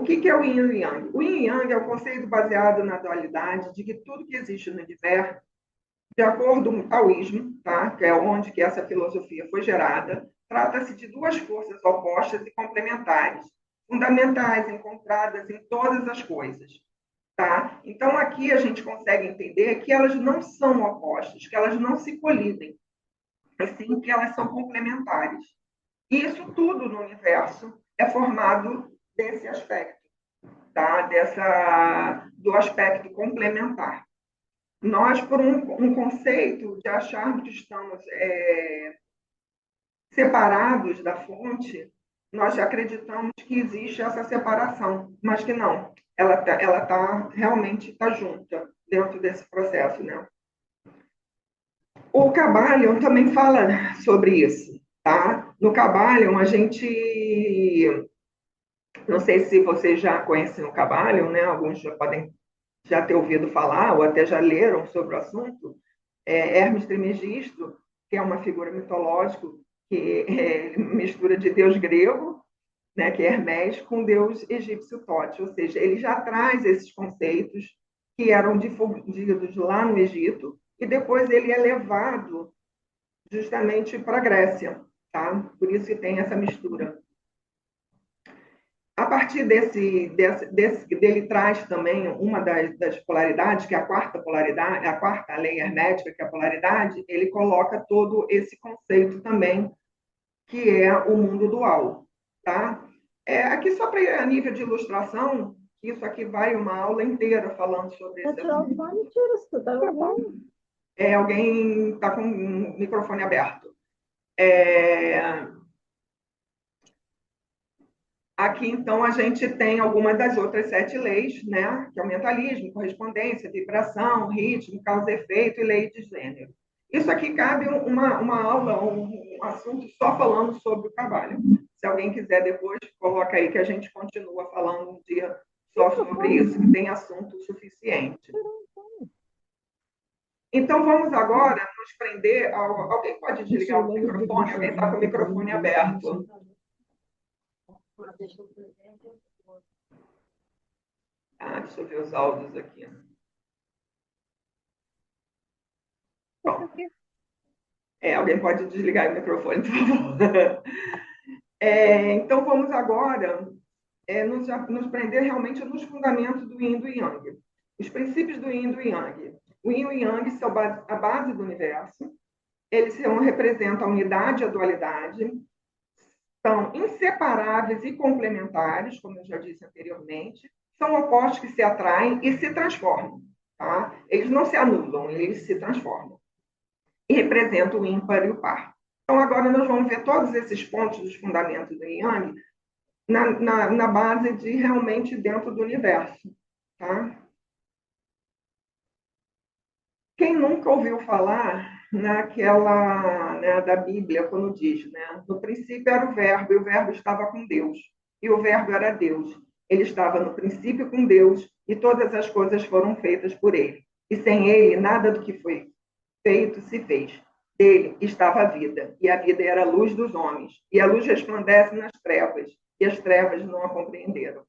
O que é o Yin e o Yang? O Yin e Yang é o conceito baseado na dualidade de que tudo que existe no universo, de acordo com o taoísmo, tá? Que é onde que essa filosofia foi gerada, trata-se de duas forças opostas e complementares, fundamentais, encontradas em todas as coisas. Tá? Então, aqui a gente consegue entender que elas não são opostas, que elas não se colidem, assim que elas são complementares. E isso tudo no universo é formado desse aspecto, tá? Do aspecto complementar. Nós, por um conceito de acharmos que estamos separados da fonte, nós acreditamos que existe essa separação, mas que não. Realmente está junta dentro desse processo, né? O Kabbalion também fala sobre isso, tá? No Kabbalion, a gente... Não sei se vocês já conhecem o Kabbalion, né? Alguns já podem já ter ouvido falar ou até já leram sobre o assunto. Hermes Trismegisto, que é uma figura mitológica que mistura de deus grego, né, que é Hermes, com deus egípcio Tote, ou seja, ele já traz esses conceitos que eram difundidos lá no Egito e depois ele é levado justamente para a Grécia, tá? Por isso que tem essa mistura. A partir dele traz também uma das polaridades, que é a quarta polaridade, a quarta lei hermética, que é a polaridade, ele coloca todo esse conceito também, que é o mundo dual, tá? Aqui só para a nível de ilustração, isso aqui vai uma aula inteira falando sobre esse assunto. Alguém está com o microfone aberto. Aqui, então, a gente tem algumas das outras 7 leis, né? Que é o mentalismo, correspondência, vibração, ritmo, causa e efeito e lei de gênero. Isso aqui cabe uma aula, um assunto só falando sobre o trabalho. Se alguém quiser depois, coloca aí que a gente continua falando um dia só sobre isso, que tem assunto suficiente. Então, vamos agora nos prender ao... Alguém pode desligar o microfone? Alguém está com o microfone aberto? Deixa eu ver os áudios aqui. Bom, alguém pode desligar o microfone, por favor. Então, vamos agora nos prender realmente nos fundamentos do Yin e do Yang. Os princípios do Yin e do Yang. O Yin e o Yang são a base do universo. Eles representam a unidade e a dualidade. São inseparáveis e complementares, como eu já disse anteriormente. São opostos que se atraem e se transformam. Tá? Eles não se anulam, eles se transformam. E representam o ímpar e o par. Então, agora nós vamos ver todos esses pontos dos fundamentos do Yang na base de realmente dentro do universo. Tá? Quem nunca ouviu falar naquela, né, da Bíblia, quando diz, né, no princípio era o verbo, e o verbo estava com Deus, e o verbo era Deus. Ele estava no princípio com Deus, e todas as coisas foram feitas por ele. E sem ele, nada do que foi feito se fez. Dele estava a vida, e a vida era a luz dos homens, e a luz resplandece nas trevas, e as trevas não a compreenderam.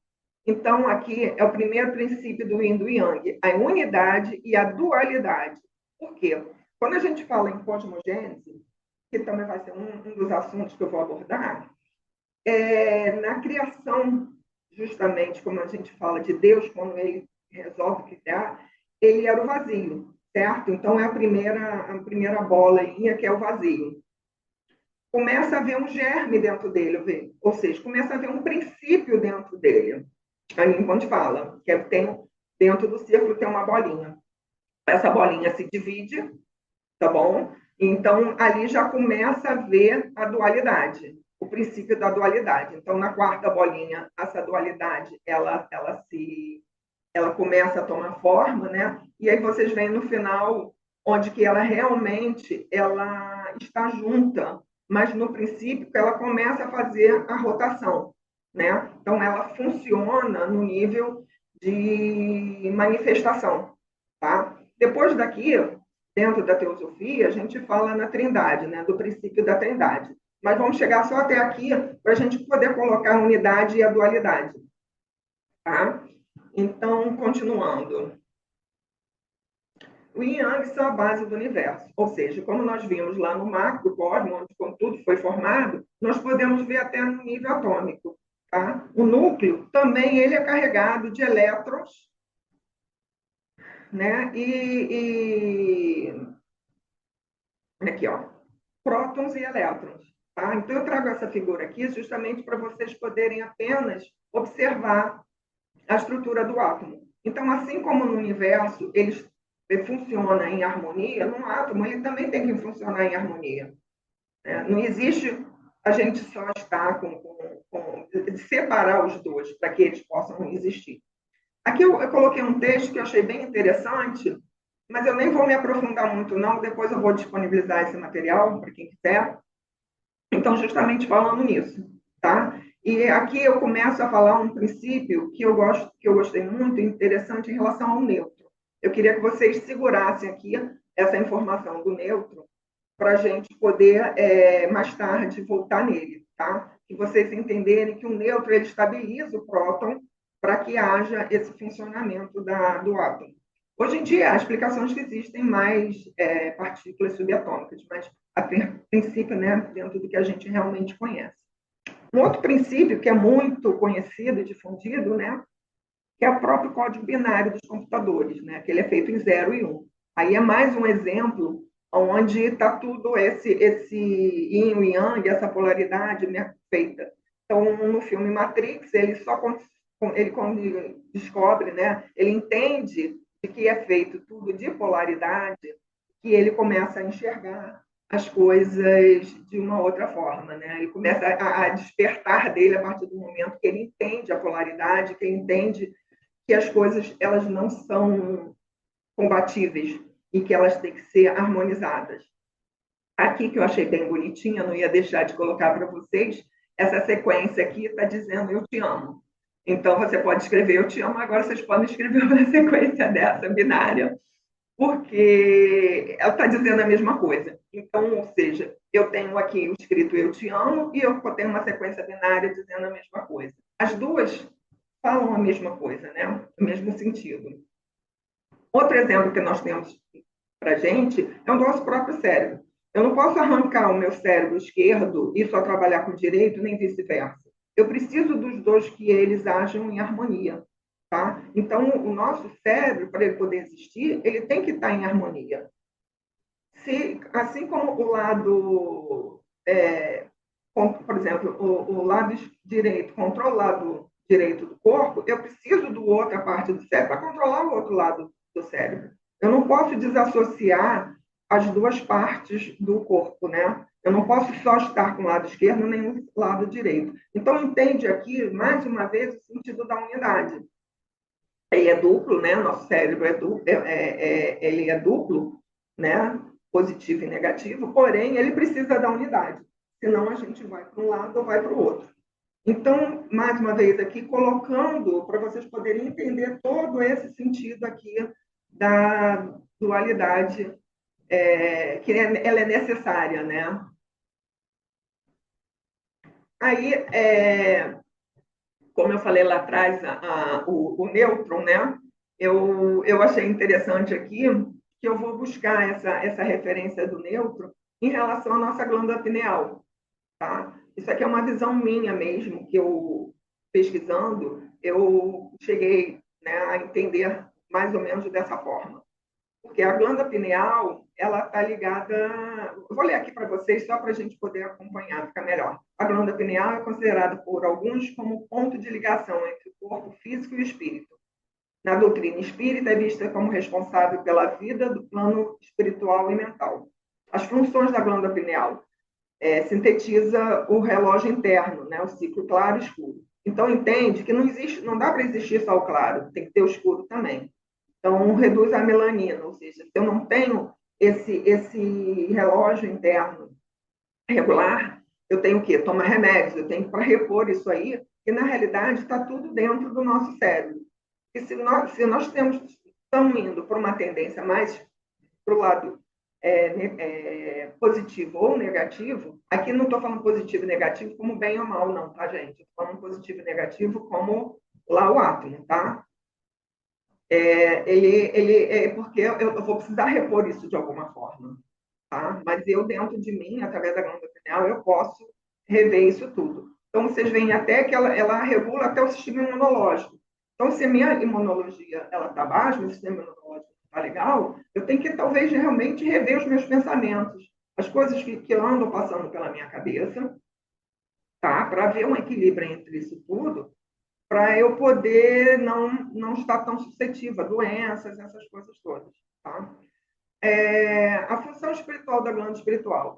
Então, aqui é o primeiro princípio do Yin e do Yang, a unidade e a dualidade. Por quê? Quando a gente fala em cosmogênese, que também vai ser um dos assuntos que eu vou abordar, na criação, justamente, como a gente fala de Deus, quando ele resolve criar, ele era o vazio, certo? Então, é a primeira bola, que é o vazio. Começa a haver um germe dentro dele, ou seja, começa a haver um princípio dentro dele. Aí, quando fala, que tem dentro do círculo tem uma bolinha. Essa bolinha se divide, tá bom? Então, ali já começa a ver a dualidade, o princípio da dualidade. Então, na quarta bolinha, essa dualidade, ela começa a tomar forma, né? E aí vocês veem no final, onde que ela realmente ela está junta, mas no princípio que ela começa a fazer a rotação, né? Então, ela funciona no nível de manifestação, tá? Depois daqui, dentro da teosofia, a gente fala na trindade, né? Do princípio da trindade. Mas vamos chegar só até aqui para a gente poder colocar a unidade e a dualidade. tá? Então, continuando. O Yin e Yang são a base do universo, ou seja, como nós vimos lá no macrocosmo, onde como tudo foi formado, nós podemos ver até no nível atômico. Tá? O núcleo também ele é carregado de elétrons, né? Aqui, ó, prótons e elétrons. Tá? Então, eu trago essa figura aqui justamente para vocês poderem apenas observar a estrutura do átomo. Então, assim como no universo ele funciona em harmonia, no átomo ele também tem que funcionar em harmonia. Né? Não existe a gente só estar separar os dois para que eles possam existir. Aqui eu coloquei um texto que eu achei bem interessante, mas eu nem vou me aprofundar muito, não. Depois eu vou disponibilizar esse material para quem quiser. Então, justamente falando nisso, tá? E aqui eu começo a falar um princípio que eu gostei muito, interessante em relação ao neutro. Eu queria que vocês segurassem aqui essa informação do neutro para a gente poder mais tarde voltar nele, tá? Que vocês entenderem que o neutro ele estabiliza o próton para que haja esse funcionamento do átomo. Hoje em dia, há explicações que existem mais partículas subatômicas, mas a princípio, né, dentro do que a gente realmente conhece. Um outro princípio que é muito conhecido e difundido, né, que é o próprio código binário dos computadores, né, que ele é feito em 0 e 1. Um. Aí é mais um exemplo onde está tudo esse yin e yang, essa polaridade, né, feita. Então, no filme Matrix, ele quando descobre, né, ele entende de que é feito tudo de polaridade, que ele começa a enxergar as coisas de uma outra forma, né? Ele começa a despertar dele a partir do momento que ele entende a polaridade, que ele entende que as coisas elas não são compatíveis e que elas têm que ser harmonizadas. Aqui que eu achei bem bonitinha, não ia deixar de colocar para vocês, essa sequência aqui está dizendo eu te amo. Então você pode escrever eu te amo, agora vocês podem escrever uma sequência dessa binária, porque ela está dizendo a mesma coisa. Então, ou seja, eu tenho aqui o escrito eu te amo e eu tenho uma sequência binária dizendo a mesma coisa. As duas falam a mesma coisa, né? O mesmo sentido. Outro exemplo que nós temos para a gente é o nosso próprio cérebro. Eu não posso arrancar o meu cérebro esquerdo e só trabalhar com o direito, nem vice-versa. Eu preciso dos dois que eles ajam em harmonia. Tá? Então, o nosso cérebro, para ele poder existir, ele tem que estar em harmonia. Assim como o lado, por exemplo, o lado direito controla o lado direito do corpo, eu preciso do outra parte do cérebro para controlar o outro lado do cérebro. Eu não posso desassociar as duas partes do corpo, né? Eu não posso só estar com o lado esquerdo nem o lado direito. Então, entende aqui, mais uma vez, o sentido da unidade. Ele é duplo, né? Nosso cérebro ele é duplo, né? Positivo e negativo, porém, ele precisa da unidade. Senão, a gente vai para um lado ou vai para o outro. Então, mais uma vez aqui, colocando para vocês poderem entender todo esse sentido aqui da dualidade, que ela é necessária, né? Aí, como eu falei lá atrás, o nêutron, né? Eu achei interessante aqui que eu vou buscar essa referência do nêutron em relação à nossa glândula pineal, tá? Isso aqui é uma visão minha mesmo, que eu, pesquisando, eu cheguei, né, a entender mais ou menos dessa forma. Porque a glândula pineal, ela está ligada... Eu vou ler aqui para vocês, só para a gente poder acompanhar, ficar melhor. A glândula pineal é considerada por alguns como ponto de ligação entre o corpo físico e o espírito. Na doutrina espírita, é vista como responsável pela vida do plano espiritual e mental. As funções da glândula pineal sintetiza o relógio interno, né, o ciclo claro e escuro. Então, entende que não existe, não dá para existir só o claro, tem que ter o escuro também. Então, reduz a melanina, ou seja, se eu não tenho esse relógio interno regular, eu tenho o quê? Tomar remédios, eu tenho para repor isso aí, e na realidade está tudo dentro do nosso cérebro. E se nós estamos indo por uma tendência mais para o lado positivo ou negativo, aqui não estou falando positivo e negativo como bem ou mal, não, tá, gente? Estou falando positivo e negativo como lá o átomo, tá? Porque eu vou precisar repor isso de alguma forma, tá? Mas eu, dentro de mim, através da glândula pineal, eu posso rever isso tudo. Então, vocês veem até que ela regula até o sistema imunológico. Então, se a minha imunologia ela está baixa, meu sistema imunológico está legal, eu tenho que, talvez, realmente rever os meus pensamentos, as coisas que andam passando pela minha cabeça, tá? Para ver um equilíbrio entre isso tudo, para eu poder não estar tão suscetível a doenças, essas coisas todas, tá? A função espiritual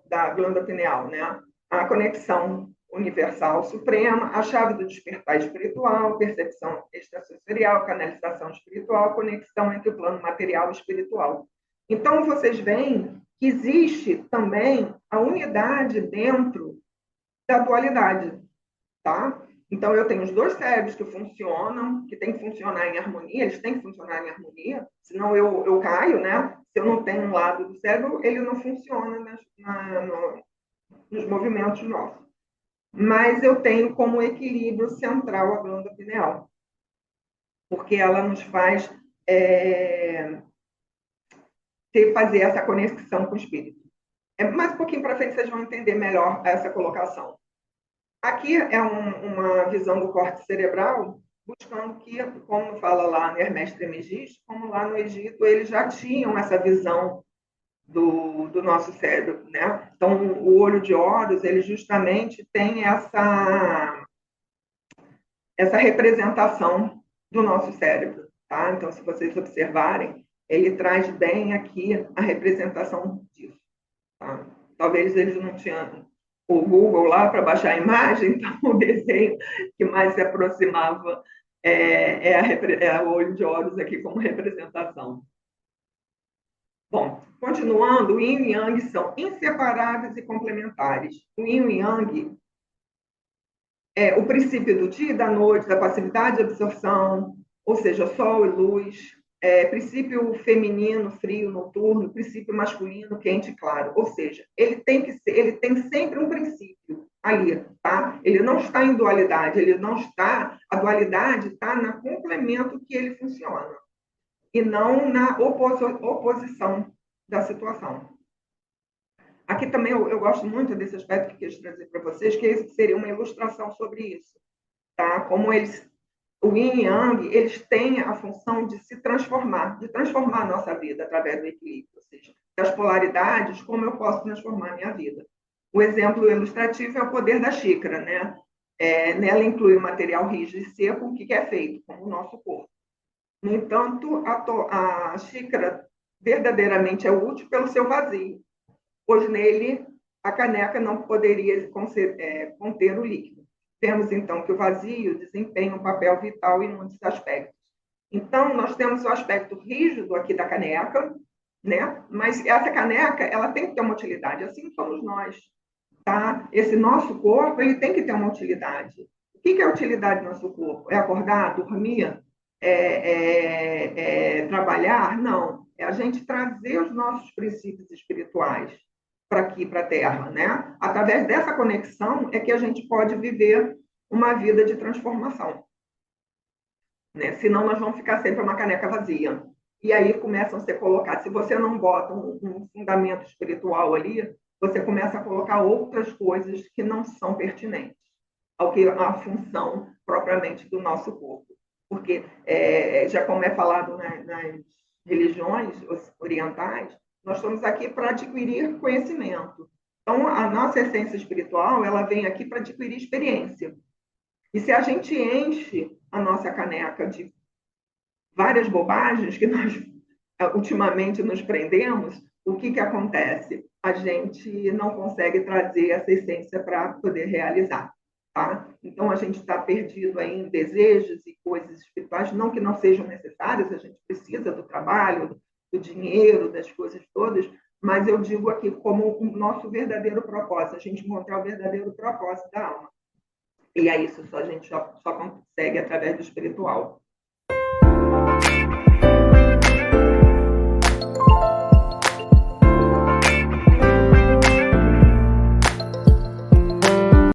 da glândula pineal, né? A conexão universal suprema, a chave do despertar espiritual, percepção extrasensorial, canalização espiritual, conexão entre o plano material e espiritual. Então, vocês veem que existe também a unidade dentro da dualidade, tá? Então, eu tenho os dois cérebros que funcionam, que têm que funcionar em harmonia, eles têm que funcionar em harmonia, senão eu caio, né? Se eu não tenho um lado do cérebro, ele não funciona nos movimentos nossos. Mas eu tenho como equilíbrio central a glândula pineal, porque ela nos faz fazer essa conexão com o espírito. Mais um pouquinho para frente vocês vão entender melhor essa colocação. Aqui é uma visão do córtex cerebral, buscando que, como fala lá no Hermès Trismegisto, como lá no Egito, eles já tinham essa visão do nosso cérebro, né? Então, o olho de Horus, ele justamente tem essa representação do nosso cérebro, tá? Então, se vocês observarem, ele traz bem aqui a representação disso, tá? Talvez eles não tinham o Google lá para baixar a imagem, então o desenho que mais se aproximava é o olho de Horus aqui como representação. Bom, continuando, o Yin e Yang são inseparáveis e complementares. O Yin e Yang é o princípio do dia e da noite, da passividade e absorção, ou seja, sol e luz, princípio feminino, frio, noturno, princípio masculino, quente e claro. Ou seja, ele tem sempre um princípio ali, tá? Ele não está em dualidade, a dualidade está no complemento que ele funciona e não na oposição da situação. Aqui também eu gosto muito desse aspecto que eu quis trazer para vocês, que seria uma ilustração sobre isso, tá? Como o Yin e Yang, eles têm a função de se transformar, de transformar a nossa vida através do equilíbrio, ou seja, das polaridades, como eu posso transformar a minha vida. O exemplo ilustrativo é o poder da xícara, né? Nela inclui o material rígido e seco, o que é feito, como o nosso corpo. No entanto, a xícara verdadeiramente é útil pelo seu vazio, pois nele a caneca não poderia conter o líquido. Vemos, então, que o vazio desempenha um papel vital em muitos aspectos. Então, nós temos o aspecto rígido aqui da caneca, né? Mas essa caneca ela tem que ter uma utilidade, assim somos nós. Tá? Esse nosso corpo ele tem que ter uma utilidade. O que é a utilidade do nosso corpo? É acordar, dormir, trabalhar? Não. É a gente trazer os nossos princípios espirituais para aqui, para a Terra, né? Através dessa conexão é que a gente pode viver uma vida de transformação, né? Senão nós vamos ficar sempre uma caneca vazia. E aí começam a ser colocados. Se você não bota um fundamento espiritual ali, você começa a colocar outras coisas que não são pertinentes ao que a função propriamente do nosso corpo. Porque, já como é falado nas religiões orientais, nós estamos aqui para adquirir conhecimento. Então, a nossa essência espiritual, ela vem aqui para adquirir experiência. E se a gente enche a nossa caneca de várias bobagens que nós ultimamente nos prendemos, o que acontece? A gente não consegue trazer essa essência para poder realizar. Tá? Então, a gente está perdido aí em desejos e coisas espirituais, não que não sejam necessárias, a gente precisa do trabalho, do dinheiro, das coisas todas, mas eu digo aqui como o nosso verdadeiro propósito, a gente encontrar o verdadeiro propósito da alma. E é isso, a gente só consegue através do espiritual.